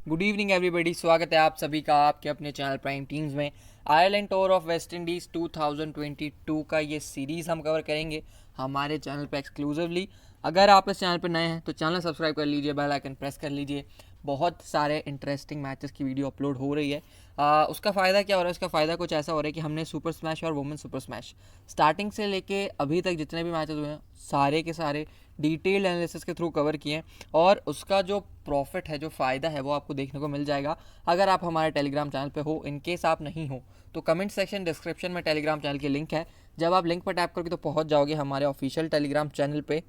Good evening everybody, स्वागत है आप सभी का आपके अपने चैनल प्राइम टीम्स में। Ireland tour of West Indies 2022 का ये सीरीज़ हम कवर करेंगे हमारे चैनल पर एक्सक्लूसिवली। अगर आप इस चैनल पर नए हैं तो चैनल सब्सक्राइब कर लीजिए, बेल आइकन प्रेस कर लीजिए। बहुत सारे इंटरेस्टिंग मैचेस की वीडियो अपलोड हो रही है। उसका फ़ायदा क्या हो रहा है? उसका फ़ायदा कुछ ऐसा हो रहा है कि हमने सुपर स्मैश और वुमेन सुपर स्मैश स्टार्टिंग से लेके अभी तक जितने भी मैचेस हुए हैं सारे के सारे डिटेल्ड एनालिसिस के थ्रू कवर किए हैं, और उसका जो प्रॉफिट है, जो फ़ायदा है, वो आपको देखने को मिल जाएगा अगर आप हमारे टेलीग्राम चैनल पे हो। इन केस आप नहीं हो तो कमेंट सेक्शन डिस्क्रिप्शन में टेलीग्राम चैनल की लिंक है। जब आप लिंक पर टैप करोगे तो पहुंच जाओगे हमारे ऑफिशियल टेलीग्राम चैनल पे।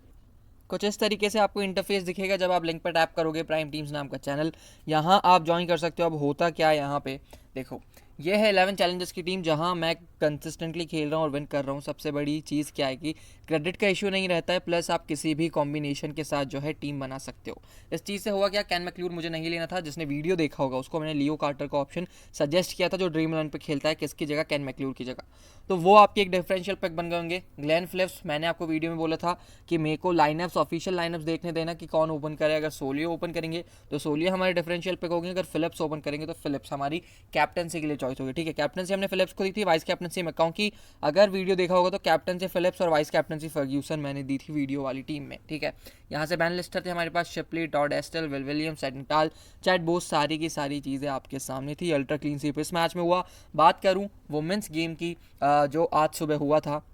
कुछ इस तरीके से आपको इंटरफेस दिखेगा जब आप लिंक पर टैप करोगे, प्राइम टीम्स नाम का चैनल। यहाँ आप ज्वाइन कर सकते हो। अब होता क्या है यहाँ पे देखो, ये है 11 चैलेंजर्स की टीम जहाँ मैं कंसिस्टेंटली खेल रहा हूँ और विन कर रहा हूँ। सबसे बड़ी चीज़ क्या है कि क्रेडिट का इशू नहीं रहता है, प्लस आप किसी भी कॉम्बिनेशन के साथ जो है टीम बना सकते हो। इस चीज़ से हुआ क्या, कैन मैक्लूर मुझे नहीं लेना था। जिसने वीडियो देखा होगा उसको मैंने लियो कार्टर का ऑप्शन सजेस्ट किया था, जो ड्रीम 11 पे खेलता है, किसकी जगह, कैन मैक्लूर की जगह। तो वो आपकी एक डिफरेंशियल पिक बन गए होंगे। ग्लेन फिलिप्स, मैंने आपको वीडियो में बोला था कि मेरे को लाइनअप्स, ऑफिशियल लाइनअप्स देखने देना कि कौन ओपन करे। अगर सोलियो ओपन करेंगे तो सोलियो हमारे डिफरेंशियल पिक होगी, अगर फिलिप्स ओपन करेंगे तो फिलिप्स हमारी कैप्टनसी के लिए चॉइस होगी। ठीक है, कैप्टनसी हमने फिलिप्स को दी थी, वाइस कैप्टनसी मैं कहूँ कि अगर वीडियो देखा होगा तो कैप्टन से फिलिप्स और वाइस कैप्टनसी फर्ग्यूसन मैंने दी थी वीडियो वाली टीम में। ठीक है, यहाँ से बैन लिस्टर थे हमारे पास, Shipley, Todd Astle, Will Williams, Ed Nuttall, Chad Bowes, सारी की सारी चीज़ें आपके सामने थी। अल्ट्रा क्लीन स्वीप इस मैच में हुआ। बात करूँ वुमेंस गेम की, जो आज सुबह हुआ था,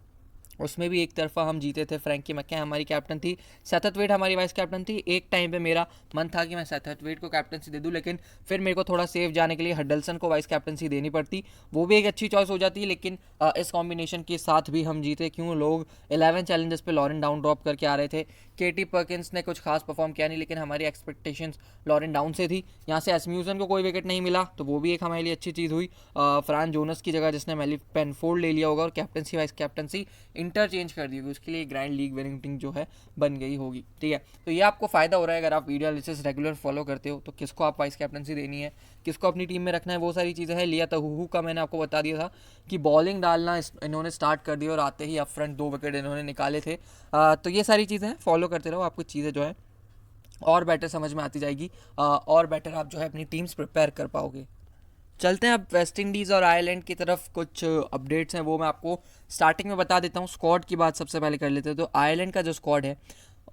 उसमें भी एक तरफा हम जीते थे। फ्रैंकी मैके हमारी कैप्टन थी, सेथरवेट हमारी वाइस कैप्टन थी। एक टाइम पे मेरा मन था कि मैं सेथरवेट को कैप्टनसी दे दूं, लेकिन फिर मेरे को थोड़ा सेफ जाने के लिए हडल्सन को वाइस कैप्टनसी देनी पड़ती। वो भी एक अच्छी चॉइस हो जाती, लेकिन इस कॉम्बिनेशन के साथ भी हम जीते। क्यों? लोग 11 चैलेंजर्स पे लॉरेन डाउन ड्रॉप करके आ रहे थे। केटी पर्किंस ने कुछ खास परफॉर्म किया नहीं, लेकिन हमारी एक्सपेक्टेशंस लॉरेन डाउन से थी। यहाँ से एसम्यूजन को कोई विकेट नहीं मिला, तो वो भी एक हमारे लिए अच्छी चीज़ हुई। फ्रांस जोनस की जगह जिसने मेली पेनफोल्ड ले लिया होगा और कैप्टनसी वाइस कैप्टनसी इंटरचेंज कर दी होगी, उसके लिए ग्रैंड लीग विनिंग टीम जो है बन गई होगी। ठीक है, तो ये आपको फ़ायदा हो रहा है अगर आप वीडियो एनालिसिस रेगुलर फॉलो करते हो। तो किसको आप वाइस कैप्टनसी देनी है, किसको अपनी टीम में रखना है, वो सारी चीज़ें हैं। लिया तहू का मैंने आपको बता दिया था कि बॉलिंग डालना इन्होंने स्टार्ट कर दिया और आते ही अप फ्रंट 2 विकेट इन्होंने निकाले थे। तो ये सारी चीज़ें हैं, फॉलो करते रहो, आपको चीज़ें जो है और बेटर समझ में आती जाएगी, और बेटर आप जो है अपनी टीम्स प्रिपेयर कर पाओगे। चलते हैं अब वेस्ट इंडीज़ और आयरलैंड की तरफ। कुछ अपडेट्स हैं वो मैं आपको स्टार्टिंग में बता देता हूँ। स्क्वाड की बात सबसे पहले कर लेते हैं। तो आयरलैंड का जो स्क्वाड है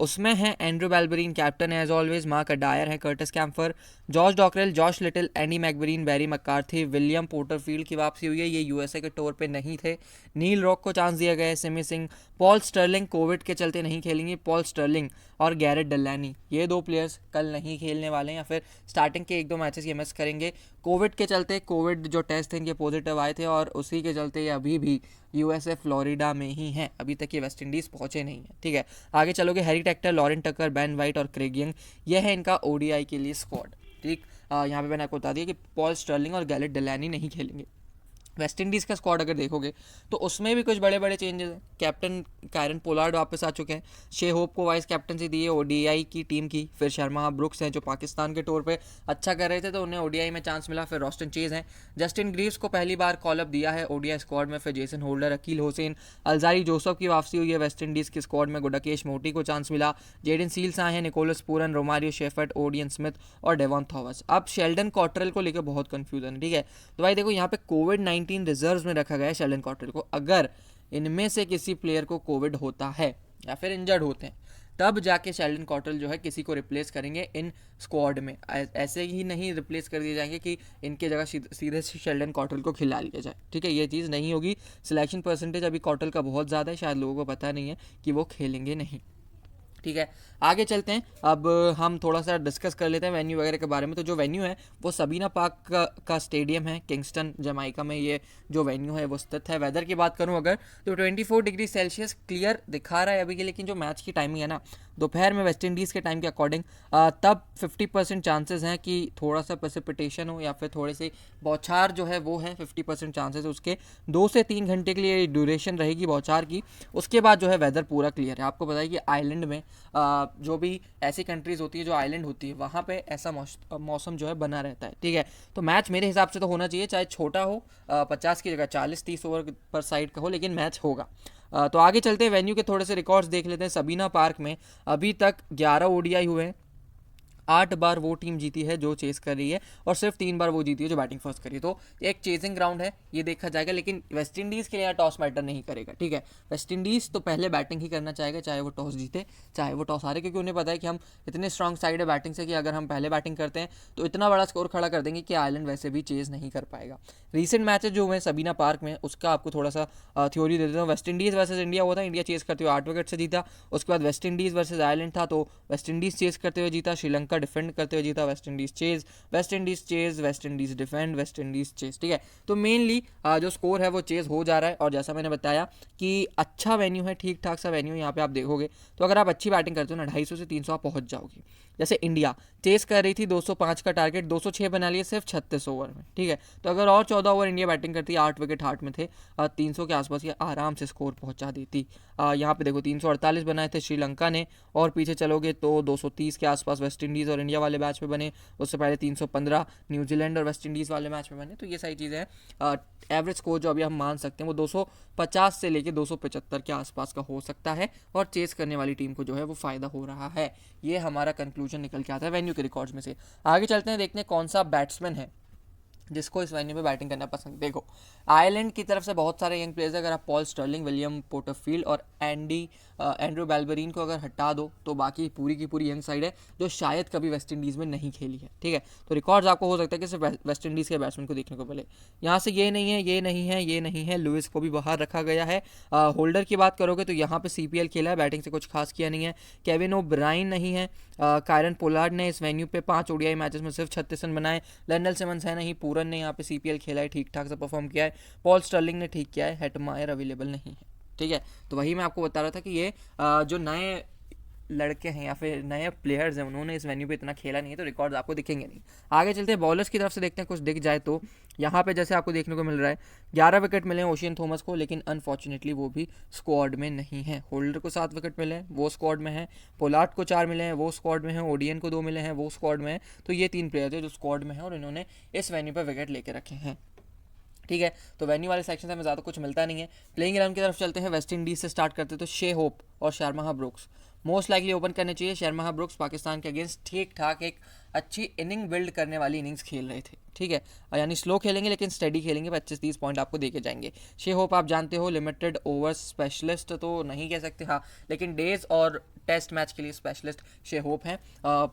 उसमें है एंड्रू बैलबरीन कैप्टन है एज ऑलवेज, मार्क अडायर है, Curtis Campher, George Dockrell, Josh Little, Andy McBrine, Barry McCarthy, William Porterfield की वापसी हुई है, ये यूएसए के टूर पे नहीं थे। नील रॉक को चांस दिया गया है, Simi Singh, Paul Stirling Covid के चलते नहीं खेलेंगे, पॉल स्टर्लिंग और गैरेट डल्लानी, ये दो प्लेयर्स कल नहीं खेलने वाले हैं, या फिर स्टार्टिंग के 1-2 मैचेस ये मिस करेंगे कोविड के चलते। कोविड जो टेस्ट थे इनके पॉजिटिव आए थे और उसी के चलते ये अभी भी यूएसए फ्लोरिडा में ही हैं, अभी तक ये वेस्ट इंडीज़ पहुंचे नहीं हैं। ठीक है, आगे चलोगे, हैरी टेक्टर, लॉरेन टकर, बैन वाइट और क्रेग यंग, यह है इनका ओडीआई के लिए स्क्वाड। ठीक, यहाँ पे मैंने आपको बता दिया कि पॉल स्टर्लिंग और गैरेट डलानी नहीं खेलेंगे। वेस्ट इंडीज़ का स्क्वाड अगर देखोगे तो उसमें भी कुछ बड़े बड़े चेंजेस हैं। कैप्टन कायरन पोलार्ड वापस आ चुके हैं, शे होप को वाइस कैप्टनसी दी है ओडीआई की टीम की। फिर शर्मा ब्रुक्स हैं जो पाकिस्तान के टूर पे अच्छा कर रहे थे तो उन्हें ओडीआई में चांस मिला। फिर रॉस्टन चेज हैं, जस्टिन ग्रीव्स को पहली बार कॉलअप दिया है ओडीआई स्क्वाड में। फिर Jason Holder, Akeal Hosein, Alzarri Joseph की वापसी हुई है वेस्ट इंडीज़ के स्क्वाड में। गुडाकेश मोटी को चांस मिला, जेडन सील्स आए हैं, Nicholas Pooran, Romario Shepherd, Odean Smith और डेवॉन थॉमस। अब शेल्डन कॉटरेल को लेकर बहुत कन्फ्यूजन है। ठीक है, तो भाई देखो यहाँ पे कोविड-19 रिजर्व में रखा गया है शेल्डन कॉटरेल को। अगर इनमें से किसी प्लेयर को कोविड होता है या फिर इंजर्ड होते हैं तब जाके शेल्डन कॉटरेल जो है किसी को रिप्लेस करेंगे इन स्क्वाड में। ऐसे ही नहीं रिप्लेस कर दिए जाएंगे कि इनके जगह सीधे शेल्डन कॉटरेल को खिला लिया जाए। ठीक है, ये चीज़ नहीं होगी। सिलेक्शन परसेंटेज अभी कॉटरेल का बहुत ज़्यादा है, शायद लोगों को पता नहीं है कि वो खेलेंगे नहीं। ठीक है, आगे चलते हैं। अब हम थोड़ा सा डिस्कस कर लेते हैं वेन्यू वगैरह के बारे में। तो जो वेन्यू है वो सबीना पार्क का स्टेडियम है, किंगस्टन जमाइका में ये जो वेन्यू है वो स्थित है। वेदर की बात करूं अगर तो 24 डिग्री सेल्सियस क्लियर दिखा रहा है अभी के, लेकिन जो मैच की टाइमिंग है ना दोपहर में वेस्ट इंडीज़ के टाइम के अकॉर्डिंग, तब 50% चांसेस हैं कि थोड़ा सा प्रेसिपिटेशन हो या फिर थोड़े से बौछार जो है वो है। 50% चांसेस उसके 2 से 3 घंटे के लिए ड्यूरेशन रहेगी बौछार की। उसके बाद जो है वेदर पूरा क्लियर है। आपको पता है कि आइलैंड में जो भी ऐसी कंट्रीज़ होती है जो आइलैंड होती है वहाँ पे ऐसा मौसम जो है बना रहता है। ठीक है, तो मैच मेरे हिसाब से तो होना चाहिए, चाहे छोटा हो, 50 की जगह 40-30 ओवर पर साइड का हो, लेकिन मैच होगा। तो आगे चलते हैं, वेन्यू के थोड़े से रिकॉर्ड्स देख लेते हैं। सबीना पार्क में अभी तक 11 ओडीआई हुए हैं, 8 बार वो टीम जीती है जो चेस कर रही है और सिर्फ 3 बार वो जीती है जो बैटिंग फर्स्ट करी है। तो एक चेसिंग ग्राउंड है, ये देखा जाएगा। लेकिन वेस्ट इंडीज़ के लिए यहाँ टॉस मैटर नहीं करेगा, ठीक है। वेस्ट इंडीज़ तो पहले बैटिंग ही करना चाहेगा, चाहे वो टॉस जीते चाहे वो टॉस हारे, क्योंकि उन्हें पता है कि हम इतने स्ट्रॉन्ग साइड है बैटिंग से कि अगर हम पहले बैटिंग करते हैं तो इतना बड़ा स्कोर खड़ा कर देंगे कि आयरलैंड वैसे भी चेज नहीं कर पाएगा। रीसेंट मैचेस जो हुए सबीना पार्क में, उसका आपको थोड़ा सा थ्योरी दे देता हूँ। वेस्ट इंडीज़ वर्सेस इंडिया हुआ था, इंडिया चेस करते हुए 8 विकेट से जीता। उसके बाद वेस्ट इंडीज़ वर्सेस आयरलैंड था, तो वेस्ट इंडीज़ चेस करते हुए जीता, श्रीलंका डिफेंड करते हुए जीता, West Indies chase, West Indies chase, West Indies defend, West Indies chase, ठीक है। तो मेनली जो स्कोर है वो चेज हो जा रहा है। और जैसा मैंने बताया कि अच्छा वेन्यू है, ठीक ठाक सा वेन्यू, यहाँ पे आप देखोगे तो अगर आप अच्छी बैटिंग करते हो ना 250 से 300 आप पहुंच जाओगे। जैसे इंडिया चेस कर रही थी 205 का टारगेट, 206 बना लिए सिर्फ 36 ओवर में, ठीक है। तो अगर और 14 ओवर इंडिया बैटिंग करती, 8 विकेट हाथ में थे, 300 के आसपास ये आराम से स्कोर पहुंचा देती। यहाँ पे देखो 348 बनाए थे श्रीलंका ने, और पीछे चलोगे तो 230 के आसपास वेस्ट इंडीज़ और इंडिया वाले मैच में बने, उससे पहले 315 न्यूजीलैंड और वेस्ट इंडीज़ वाले मैच में बने। तो ये सारी चीज़ें हैं। एवरेज स्कोर जो अभी हम मान सकते हैं वो 250 से लेके 275 के आसपास का हो सकता है, और चेस करने वाली टीम को जो है वो फ़ायदा हो रहा है। ये हमारा कंक्लूजन निकल के आता है वेन्यू के रिकॉर्ड्स में से। आगे चलते हैं, देखते हैं कौन सा बैट्समैन है जिसको इस वेन्यू पे बैटिंग करना पसंद। देखो आयरलैंड की तरफ से बहुत सारे यंग प्लेयर्स, अगर आप पॉल स्टर्लिंग, विलियम पोर्टरफील्ड और एंड्रू बेलबरीन को अगर हटा दो तो बाकी पूरी की पूरी यंग साइड है जो शायद कभी वेस्ट इंडीज़ में नहीं खेली है, ठीक है। तो रिकॉर्ड्स आपको हो सकता है कि सिर्फ वेस्ट इंडीज़ के बैट्समैन को देखने को मिले। यहाँ से ये नहीं है, ये नहीं है, ये नहीं है, लुइस को भी बाहर रखा गया है। होल्डर की बात करोगे तो यहाँ पे CPL खेला है, बैटिंग से कुछ खास किया नहीं है। केविन ओब्रायन नहीं है। कायरन पोलार्ड ने इस वेन्यू पे 5 ODI मैचेस में सिर्फ 36 रन बनाए। लर्नल सिमंस है नहीं, पूरन ने यहाँ पे CPL खेला है, ठीक ठाक से परफॉर्म किया है। पॉल स्टर्लिंग ने ठीक किया है, हेटमायर अवेलेबल नहीं है, ठीक है। तो वही मैं आपको बता रहा था कि ये जो नए लड़के हैं या फिर नए प्लेयर्स हैं उन्होंने इस वेन्यू पे इतना खेला नहीं है, तो रिकॉर्ड्स आपको दिखेंगे नहीं। आगे चलते हैं बॉलर्स की तरफ से, देखते हैं कुछ दिख जाए तो यहाँ पे जैसे आपको देखने को मिल रहा है 11 विकेट मिले हैं ओशियन थॉमस को, लेकिन अनफॉर्चुनेटली वो भी स्क्वाड में नहीं है। होल्डर को 7 विकेट मिले हैं, वो स्क्वाड में है। पोलार्ड को 4 मिले हैं, वो स्क्वाड में है। ओडियन को 2 मिले हैं, वो स्क्वाड में है। तो ये 3 प्लेयर थे जो स्क्वाड में है और इन्होंने इस वेन्यू पर विकेट लेके रखे हैं, ठीक है। तो वेन्यू वाले सेक्शन से हमें ज़्यादा कुछ मिलता नहीं है। प्लेइंग 11 की तरफ चलते हैं, वेस्ट इंडीज़ से स्टार्ट करते हैं। तो शे होप और Sharma brooks most likely open करने चाहिए। शर्मा ब्रुक्स पाकिस्तान के अगेंस्ट ठीक ठाक एक अच्छी इनिंग बिल्ड करने वाली इनिंग्स खेल रहे थे, ठीक है। यानी स्लो खेलेंगे लेकिन स्टडी खेलेंगे, 25-30 पॉइंट आपको देके जाएंगे। शे होप आप जानते हो लिमिटेड ओवर स्पेशलिस्ट तो नहीं कह सकते, हाँ, लेकिन डेज और टेस्ट मैच के लिए स्पेशलिस्ट शे होप हैं।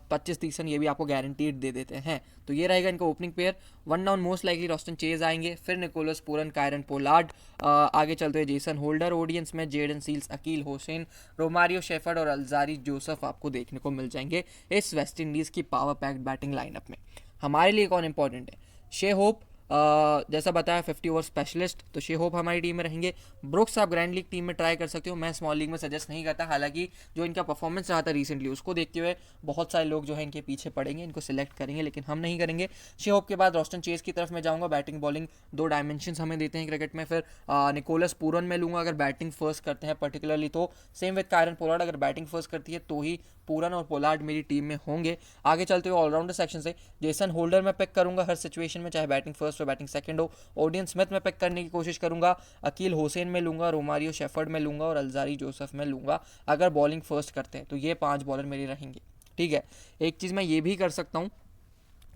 25-30 रन ये भी आपको गारंटीड दे देते हैं। तो ये रहेगा इनका opening pair. 1 down most likely Roston Chase आएंगे, फिर निकोलस पूरन, कायरन पोलार्ड, आगे चलते हुए जेसन होल्डर। ऑडियंस में Jayden Seales, Akeal Hosein, Romario Shepherd और अल्जारी जोसेफ आपको देखने को मिल जाएंगे इस वेस्ट इंडीज़ की पावर पैक्ड बैटिंग लाइनअप में। हमारे लिए कौन इंपॉर्टेंट है? शे होप जैसा बताया 50 ओवर स्पेशलिस्ट, तो शे होप हमारी टीम में रहेंगे। ब्रुक्स आप ग्रैंड लीग टीम में ट्राई कर सकते हो, मैं स्मॉल लीग में सजेस्ट नहीं करता। हालांकि जो इनका परफॉर्मेंस रहा था रिसेंटली उसको देखते हुए बहुत सारे लोग जो है इनके पीछे पड़ेंगे, इनको सिलेक्ट करेंगे, लेकिन हम नहीं करेंगे। शे होप के बाद रॉस्टन चेज की तरफ मैं जाऊँगा। बैटिंग बॉलिंग 2 डायमेंशन हमें देते हैं क्रिकेट में। फिर निकोलस पूरन में लूँगा अगर बैटिंग फर्स्ट करते हैं पर्टिकुलरली, तो सेम विद कायरन पोलार्ड, अगर बैटिंग फर्स्ट करती है तो ही पूरन और पोलार्ड मेरी टीम में होंगे। आगे चलते हुए ऑलराउंडर सेक्शन से जेसन होल्डर में पिक करूंगा हर सिचुएशन में, चाहे बैटिंग फर्स्ट हो बैटिंग सेकंड हो। ओडियन स्मिथ में पिक करने की कोशिश करूंगा, अकील हुसैन में लूंगा, रोमारियो शेफर्ड में लूंगा और अल्जारी जोसेफ में लूंगा अगर बॉलिंग फर्स्ट करते हैं। तो ये 5 बॉलर मेरे रहेंगे, ठीक है। एक चीज़ मैं ये भी कर सकता हूँ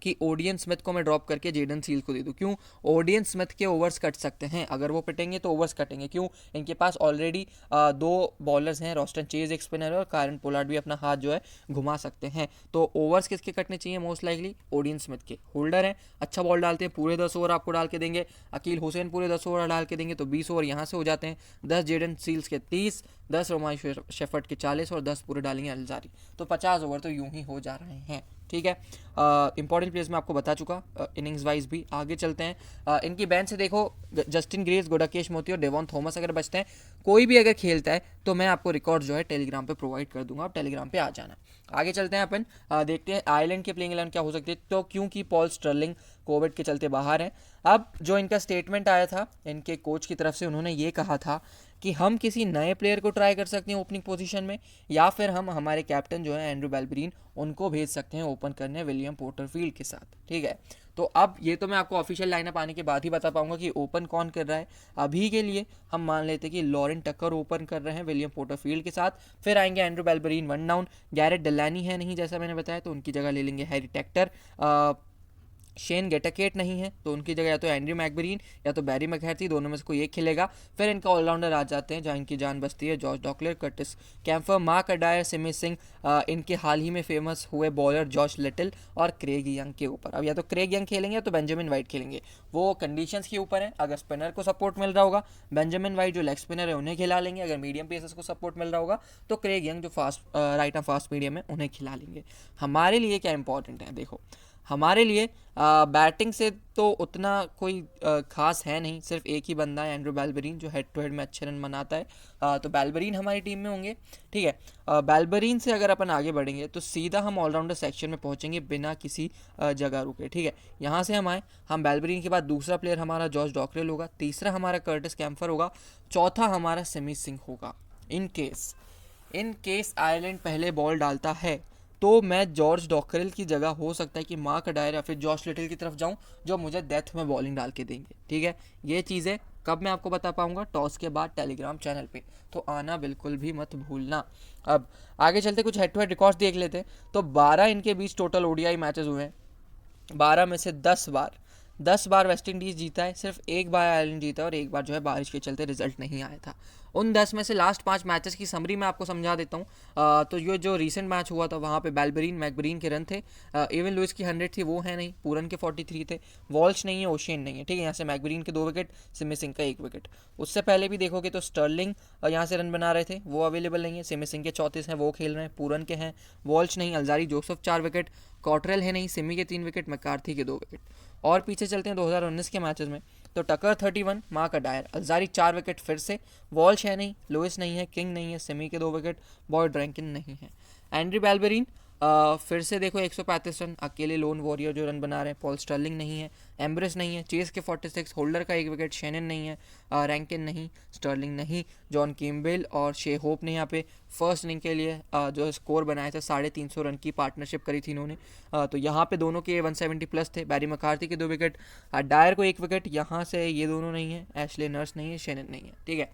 कि ओडियन स्मिथ को मैं ड्रॉप करके जेडन सील को दे दूं। क्यों? ओडियन स्मिथ के ओवर्स कट सकते हैं, अगर वो पिटेंगे तो ओवर्स कटेंगे। क्यों? इनके पास ऑलरेडी 2 बॉलर्स हैं, रॉस्टन चेज एक स्पिनर है और कायरन पोलार्ड भी अपना हाथ जो है घुमा सकते हैं। तो ओवर्स किसके कटने चाहिए? मोस्ट लाइकली ओडियन स्मिथ के। होल्डर हैं, अच्छा बॉल डालते हैं, पूरे 10 ओवर आपको डाल के देंगे। अकील हुसैन पूरे 10 ओवर डाल के देंगे, तो 20 ओवर यहाँ से हो जाते हैं। 10 जेडन सील्स के 30, 10 रोमाई शेफर्ड के 40 और 10 पूरे डालेंगे अल्जारी, तो 50 ओवर तो यूं ही हो जा रहे हैं, ठीक है। इंपॉर्टेंट प्लेयर्स मैं आपको बता चुका इनिंग्स वाइज भी। आगे चलते हैं, इनकी बेंच से देखो जस्टिन ग्रेस, गुडाकेश मोती और डेवॉन थॉमस अगर बचते हैं, कोई भी अगर खेलता है तो मैं आपको रिकॉर्ड जो है टेलीग्राम पे प्रोवाइड कर दूंगा, आप टेलीग्राम पे आ जाना। आगे चलते हैं अपन, देखते हैं आयरलैंड के प्लेइंग 11 क्या हो सकते हैं। तो क्योंकि पॉल स्टर्लिंग कोविड के चलते बाहर हैं, अब जो इनका स्टेटमेंट आया था इनके कोच की तरफ से, उन्होंने ये कहा था कि हम किसी नए प्लेयर को ट्राई कर सकते हैं ओपनिंग पोजीशन में, या फिर हम हमारे कैप्टन जो है एंड्रू बेलबरीन उनको भेज सकते हैं ओपन करने विलियम पोर्टरफील्ड के साथ, ठीक है। तो अब ये तो मैं आपको ऑफिशियल लाइनअप आने के बाद ही बता पाऊंगा कि ओपन कौन कर रहा है। अभी के लिए हम मान लेते हैं कि लॉरेन टक्कर ओपन कर रहे हैं विलियम पोर्टरफील्ड के साथ, फिर आएंगे Andrew Balbirnie one down, Gareth Delany है नहीं जैसा मैंने बताया, तो उनकी जगह ले लेंगे हैरी टेक्टर, शेन गेटाकेट नहीं है तो उनकी जगह या तो एंड्रू मैकबरीन या तो बैरी मैकहर्टी, दोनों में से कोई एक खेलेगा। फिर इनका ऑलराउंडर आ जाते हैं जहाँ इनकी जान बसती है, George Dockrell, Curtis Campher, Mark Adair, Simi Singh, इनके हाल ही में फेमस हुए बॉलर जॉश लिटिल और क्रेग यंग के ऊपर। अब या तो क्रेग यंग खेलेंगे या तो बेंजामिन वाइट खेलेंगे, वो कंडीशंस के ऊपर है। अगर स्पिनर को सपोर्ट मिल रहा होगा बेंजामिन वाइट जो लेग स्पिनर है उन्हें खिला लेंगे, अगर मीडियम पेसर्स को सपोर्ट मिल रहा होगा तो क्रेग यंग जो fast right arm fast medium है उन्हें खिला लेंगे। हमारे लिए क्या इंपॉर्टेंट है, देखो हमारे लिए बैटिंग से तो उतना कोई खास है नहीं, सिर्फ एक ही बंदा है एंड्रू बेलबरीन जो हेड टू हेड में अच्छे रन बनाता है, तो बेलबरीन हमारी टीम में होंगे। ठीक है, बेलबरीन से अगर अपन आगे बढ़ेंगे तो सीधा हम ऑलराउंडर सेक्शन में पहुंचेंगे बिना किसी जगह रुके। ठीक है, यहाँ से हम आए, हम बेलबरीन के बाद दूसरा प्लेयर हमारा जॉर्ज डॉकरेल होगा, तीसरा हमारा कर्टिस कैम्फर होगा, चौथा हमारा सिमी सिंह होगा। इन केस आयरलैंड पहले बॉल डालता है तो मैं जॉर्ज डॉकरेल की जगह हो सकता है कि मार्क अडायर या फिर जॉश लिटिल की तरफ जाऊं जो मुझे डेथ में बॉलिंग डाल के देंगे। ठीक है, ये चीज़ें कब मैं आपको बता पाऊंगा, टॉस के बाद टेलीग्राम चैनल पे, तो आना बिल्कुल भी मत भूलना। अब आगे चलते कुछ हेड टू हेड रिकॉर्ड्स देख लेते हैं। तो 12 इनके बीच टोटल ओडीआई मैचेस हुए हैं, 12 में से 10 बार वेस्ट इंडीज़ जीता है, सिर्फ एक बार आयरलैंड जीता है और एक बार जो है बारिश के चलते रिजल्ट नहीं आया था। उन 10 में से लास्ट 5 मैचेस की समरी मैं आपको समझा देता हूँ। तो ये जो रीसेंट मैच हुआ था वहाँ पे बेलबरीन मैकबरीन के रन थे, एवन लुइस की 100 थी वो है नहीं, पूरन के 43 थे, वॉल्श नहीं है, ओशेन नहीं है। ठीक है, यहाँ से मैकबरीन के 2 विकेट, सिमी सिंह का 1 विकेट। उससे पहले भी देखोगे तो स्टर्लिंग यहाँ से रन बना रहे थे, वो अवेलेबल नहीं है, सिमी सिंह के 34 हैं वो खेल रहे हैं, पूरन के हैं, वॉल्श नहीं, अल्जारी जोसेफ 4 विकेट, कॉटरेल है नहीं, सिमी के 3 विकेट, मैकार्थी के 2 विकेट। और पीछे चलते हैं 2019 के मैचेस में, तो टकर 31, मार्क अडायर, अल्जारी 4 विकेट फिर से, वॉल्श है नहीं, लुइस नहीं है, किंग नहीं है, सिमी के 2 विकेट, बॉयड रैंकिन नहीं है। एंड्रू बेलबरीन फिर से देखो 135 रन, अकेले लोन वॉरियर जो रन बना रहे हैं, पॉल स्टर्लिंग नहीं है, एम्ब्रेस नहीं है, चेस के 46, होल्डर का 1 विकेट, शेनन नहीं है, रैंकिन नहीं, स्टर्लिंग नहीं, जॉन किम्बेल और शे होप ने यहाँ पे फर्स्ट इनिंग के लिए जो स्कोर बनाया था 350 रन की पार्टनरशिप करी थी इन्होंने, तो यहाँ पे दोनों के 170 प्लस थे। बैरी मैकार्थी के 2 विकेट, डायर को 1 विकेट, यहाँ से ये दोनों नहीं है, एशले नर्स नहीं है, शेनन नहीं है। ठीक है,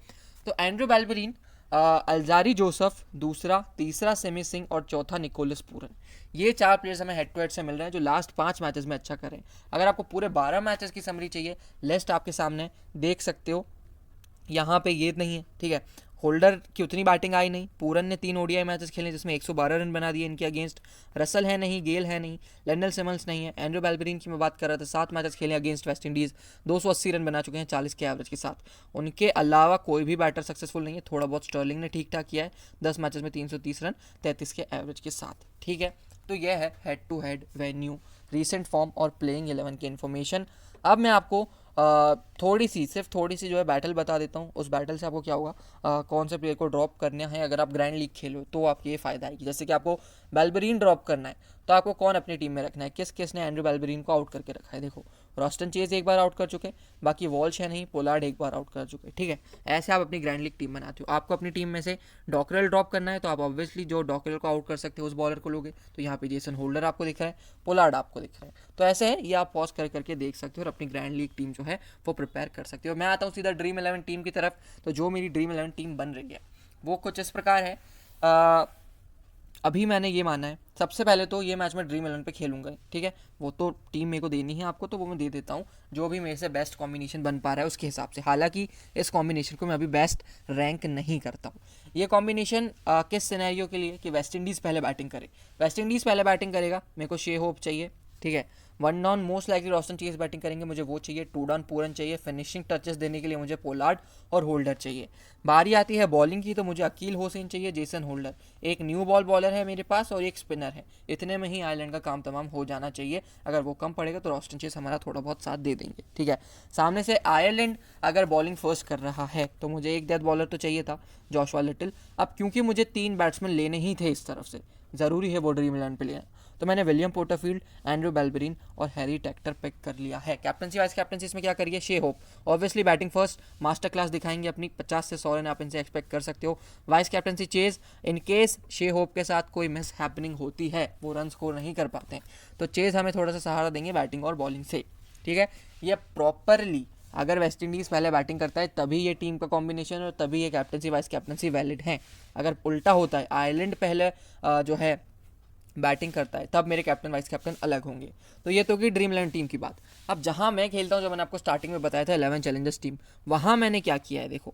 तो एंड्रू बेलबरीन, अल्जारी जोसेफ दूसरा, तीसरा सिमी सिंह और चौथा निकोलस पूरन, ये 4 प्लेयर्स हमें हेड टू हेड से मिल रहे हैं जो लास्ट 5 मैचेस में अच्छा करें। अगर आपको पूरे 12 मैचेस की समरी चाहिए, लिस्ट आपके सामने देख सकते हो, यहाँ पे ये नहीं है। ठीक है, होल्डर की उतनी बैटिंग आई नहीं, पूरन ने 3 ओडीआई मैचेस खेले जिसमें 112 रन बना दिए इनके अगेंस्ट, रसल है नहीं, गेल है नहीं, लेंडल सिमंस नहीं है, एंड्रू बेलबरीन की मैं बात कर रहा था, 7 मैचेस खेले अगेंस्ट वेस्ट इंडीज़, 280 रन बना चुके हैं 40 के एवरेज के साथ। उनके अलावा कोई भी बैटर सक्सेसफुल नहीं है, थोड़ा बहुत स्टर्लिंग ने ठीक ठाक किया है 10 मैचेस में 330 रन 33 के एवरेज के साथ। ठीक है, तो यह है head to head venue, recent form और प्लेइंग 11 की इन्फॉर्मेशन। अब मैं आपको सिर्फ थोड़ी सी जो है बैटल बता देता हूँ, उस बैटल से आपको क्या होगा, कौन से प्लेयर को ड्रॉप करना है अगर आप ग्रैंड लीग खेलो तो आपको ये फ़ायदा आएगी। जैसे कि आपको बेलबरीन ड्रॉप करना है तो आपको कौन अपनी टीम में रखना है, किस ने एंड्रू बेलबरीन को आउट करके रखा है। देखो रॉस्टन चेज एक बार आउट कर चुके, बाकी वॉल्श है नहीं, पोलार्ड एक बार आउट कर चुके। ठीक है, ऐसे आप अपनी ग्रैंड लीग टीम बनाते हो। आपको अपनी टीम में से डॉकरेल ड्रॉप करना है तो आप ऑब्वियसली जो डॉकरेल को आउट कर सकते हो उस बॉलर को लोगे, तो यहाँ पे जेसन होल्डर आपको दिख रहा है, पोलार्ड आपको दिख रहा है, तो ऐसे है ये आप पॉज करके देख सकते हो और अपनी ग्रैंड लीग टीम जो है वो प्रिपेयर कर सकते हो। मैं आता हूँ सीधा ड्रीम 11 टीम की तरफ। तो जो मेरी ड्रीम 11 टीम बन रही है वो कुछ इस प्रकार है। अभी मैंने ये माना है, सबसे पहले तो ये मैच मैं ड्रीम 11 पे खेलूंगा। ठीक है, वो तो टीम मेरे को देनी है आपको, तो वो मैं दे देता हूँ जो भी मेरे से बेस्ट कॉम्बिनेशन बन पा रहा है उसके हिसाब से। हालांकि इस कॉम्बिनेशन को मैं अभी बेस्ट रैंक नहीं करता हूँ। ये कॉम्बिनेशन किस सिनेरियो के लिए कि वेस्ट इंडीज़ पहले बैटिंग करे, वेस्ट इंडीज़ पहले बैटिंग करेगा, मेरे को शे होप चाहिए। ठीक है, 1 down most likely Roston chase batting करेंगे, मुझे वो चाहिए। 2 डाउन पूरन चाहिए, फिनिशिंग टचेस देने के लिए मुझे पोलार्ड और होल्डर चाहिए। बारी आती है बॉलिंग की तो मुझे अकील हुसैन चाहिए, जेसन होल्डर, एक न्यू बॉल बॉलर है मेरे पास और एक स्पिनर है। इतने में ही आयरलैंड का काम तमाम हो जाना चाहिए। अगर वो कम पड़ेगा तो रॉस्टन चेज हमारा थोड़ा बहुत साथ दे देंगे। ठीक है, सामने से आयरलैंड अगर बॉलिंग फर्स्ट कर रहा है तो मुझे एक डेथ बॉलर तो चाहिए था, जॉशुआ लिटिल। अब क्योंकि मुझे 3 बैट्समैन लेने ही थे इस तरफ से, ज़रूरी है वो ड्रीम 11 पे लेना, तो मैंने विलियम पोर्टरफील्ड, एंड्रू बेलबरिन और हैरी टेक्टर पिक कर लिया है। कैप्टनसी वाइस कैप्टनसी इसमें क्या करिए, शे hope obviously batting first, master class दिखाएंगे अपनी, 50 से 100 रन आप इनसे एक्सपेक्ट कर सकते हो। Vice captaincy chase, in case शे होप के साथ कोई मिस हैपनिंग होती है, वो रन स्कोर नहीं कर पाते हैं, तो चेज हमें थोड़ा सा सहारा देंगे बैटिंग और बॉलिंग से। ठीक है, ये प्रॉपरली अगर वेस्ट इंडीज़ पहले बैटिंग करता है तभी ये टीम का कॉम्बिनेशन और तभी ये कैप्टनसी वाइस कैप्टनसी वैलिड है। अगर उल्टा होता है, आयरलैंड पहले जो है बैटिंग करता है, तब मेरे कैप्टन वाइस कैप्टन अलग होंगे। तो ये तो कि ड्रीम इलेवन टीम की बात। अब जहाँ मैं खेलता हूँ, जो मैंने आपको स्टार्टिंग में बताया था 11 चैलेंजर्स टीम, वहाँ मैंने क्या किया है देखो।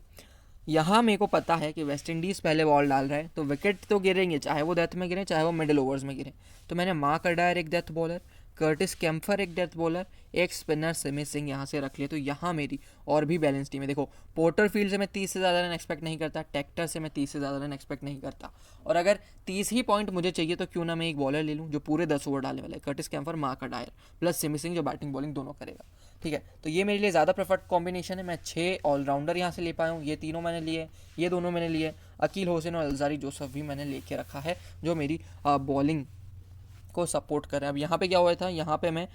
यहाँ मेरे को पता है कि वेस्ट इंडीज़ पहले बॉल डाल रहा है तो विकेट तो गिरेंगे, चाहे वो डेथ में गिरे चाहे वो मिडिल ओवर्स में गिरे। तो मैंने मार्क अडायर एक डेथ बॉलर, कर्टिस कैम्फर एक डेथ बॉलर, एक स्पिनर सिमी सिंह यहाँ से रख लिए। तो यहाँ मेरी और भी बैलेंस टीम है। देखो पोर्टर फील्ड से मैं 30 से ज़्यादा रन एक्सपेक्ट नहीं करता, टेक्टर से मैं 30 से ज़्यादा रन एक्सपेक्ट नहीं करता, और अगर 30 ही पॉइंट मुझे चाहिए तो क्यों ना मैं एक बॉलर ले लूँ जो पूरे 10 ओवर डालने वाला है, Curtis Campher, Mark Adair plus Simi Singh जो बैटिंग बॉलिंग दोनों करेगा। ठीक है, तो ये मेरे लिए ज़्यादा प्रेफर्ड कॉम्बिनेशन है। मैं 6 ऑलराउंडर यहाँ से ले पाया हूँ, ये तीनों मैंने लिए, ये दोनों मैंने लिए, अकील होसेन और अल्जारी जोसफ भी मैंने लेके रखा है जो मेरी बॉलिंग को सपोर्ट कर रहे हैं। अब यहाँ पे क्या हुआ था, यहाँ पे मैं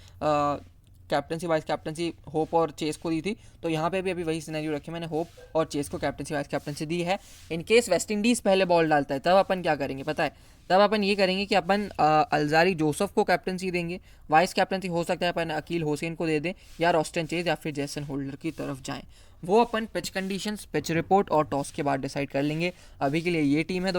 कैप्टनसी वाइस कैप्टनसी होप और चेस को दी थी, तो यहाँ पे भी अभी वही सिनेरियो रखे, मैंने होप और चेस को कैप्टनसी वाइस कैप्टनसी दी है। इन केस वेस्ट इंडीज़ पहले बॉल डालता है तब अपन क्या करेंगे पता है, तब अपन ये करेंगे कि अपन अल्जारी जोसफ को कैप्टनसी देंगे, वाइस कैप्टनसी हो सकता है अपन अकील होसेन को दे दें या रॉस्टन चेज या फिर जैसन होल्डर की तरफ जाएं। वो अपन पिच कंडीशंस, पिच रिपोर्ट और टॉस के बाद डिसाइड कर लेंगे। अभी के लिए ये टीम है।